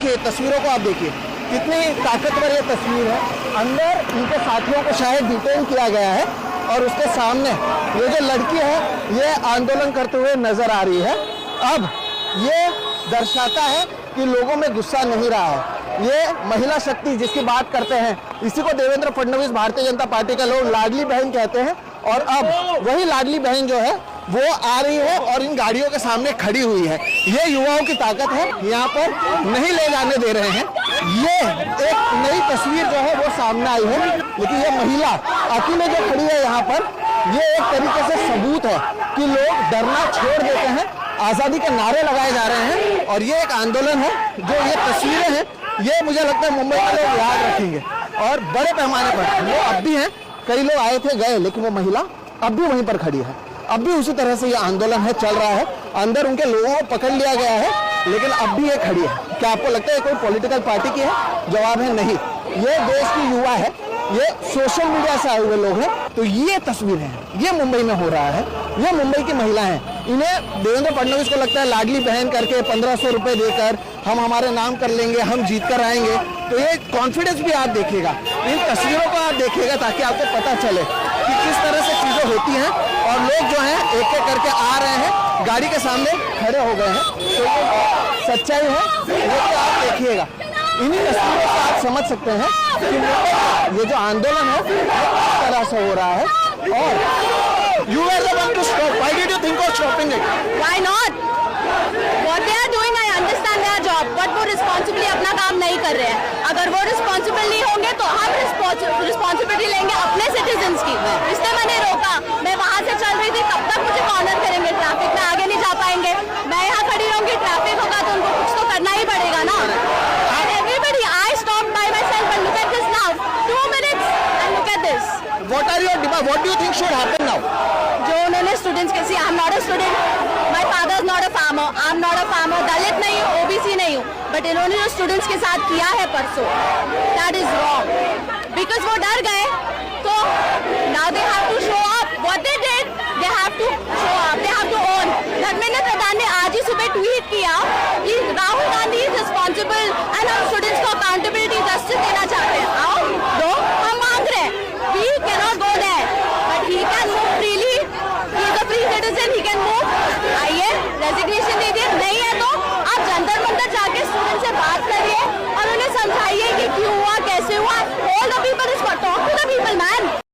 देखिए तस्वीरों को, आप देखिए कितनी ताकतवर ये तस्वीर है। अंदर इनके साथियों को शायद डिटेन किया गया है और उसके सामने ये जो लड़की है ये आंदोलन करते हुए नजर आ रही है। अब ये दर्शाता है कि लोगों में गुस्सा नहीं रहा है। ये महिला शक्ति जिसकी बात करते हैं, इसी को देवेंद्र फडणवीस भारतीय जनता पार्टी के लोग लाडली बहन कहते हैं। और अब वही लाडली बहन जो है वो आ रही है और इन गाड़ियों के सामने खड़ी हुई है। ये युवाओं की ताकत है, यहाँ पर नहीं ले जाने दे रहे हैं। ये एक नई तस्वीर जो है वो सामने आई है, लेकिन ये महिला अकेले जो खड़ी है यहाँ पर, ये एक तरीके से सबूत है कि लोग डरना छोड़ देते हैं, आज़ादी के नारे लगाए जा रहे हैं और ये एक आंदोलन है। जो ये तस्वीरें हैं ये मुझे लगता है मुंबई के लोग याद रखेंगे और बड़े पैमाने पर वो अब भी हैं। कई लोग आए थे गए, लेकिन वो महिला अब भी वहीं पर खड़ी है। अब भी उसी तरह से ये आंदोलन है, चल रहा है। अंदर उनके लोगों को पकड़ लिया गया है, लेकिन अब भी ये खड़ी है। क्या आपको लगता है कोई पॉलिटिकल पार्टी की है? जवाब है नहीं। ये देश की युवा है, ये सोशल मीडिया से आए हुए लोग हैं। तो ये तस्वीर है, ये मुंबई में हो रहा है। ये मुंबई की महिला है। इन्हें देवेंद्र फडणवीस को लगता है लाडली बहन करके 1500 रुपए देकर हम हमारे नाम कर लेंगे, हम जीत कर आएंगे। तो ये कॉन्फिडेंस भी आप देखिएगा, इन तस्वीरों को आप देखिएगा, ताकि आपको पता चले कि किस तरह से चीजें होती हैं। और लोग जो हैं एक एक करके आ रहे हैं, गाड़ी के सामने खड़े हो गए हैं। तो ये सच्चाई है, ये तो आप देखिएगा। इन्हीं तस्वीरों से आप समझ सकते हैं कि ये जो आंदोलन है किस तरह से हो रहा है। और you were the one to stop. Why did you think of stopping it? Why not? What they are doing, I understand their job, but वो रिस्पॉन्सिबली अपना काम नहीं कर रहे हैं। अगर वो रिस्पॉन्सिबल नहीं होंगे तो हम रिस्पॉन्सिबिलिटी लेंगे अपने सिटीजन्स की। इसलिए मैंने रोका। मैं वहाँ से चल रही थी, तब तक मुझे कॉर्नर करेंगे, ट्रैफिक में आगे नहीं जा पाएंगे। मैं यहाँ खड़ी रहूंगी, ट्रैफिक होगा तो उनको कुछ तो करना ही पड़ेगा ना। And everybody, I stopped by myself and look at this now. 2 minutes and look at this. What are your demands? What do you think should happen now? जो उन्होंने स्टूडेंट्स के, I am not a student, my father is not a farmer, I am not a farmer, Dalit नहीं हूँ, OBC नहीं हूँ, but इन्होंने जो students के साथ किया है परसों, दैट इज रॉन्ग। बिकॉज वो डर गए, तो now they have to show up what they did, they have to show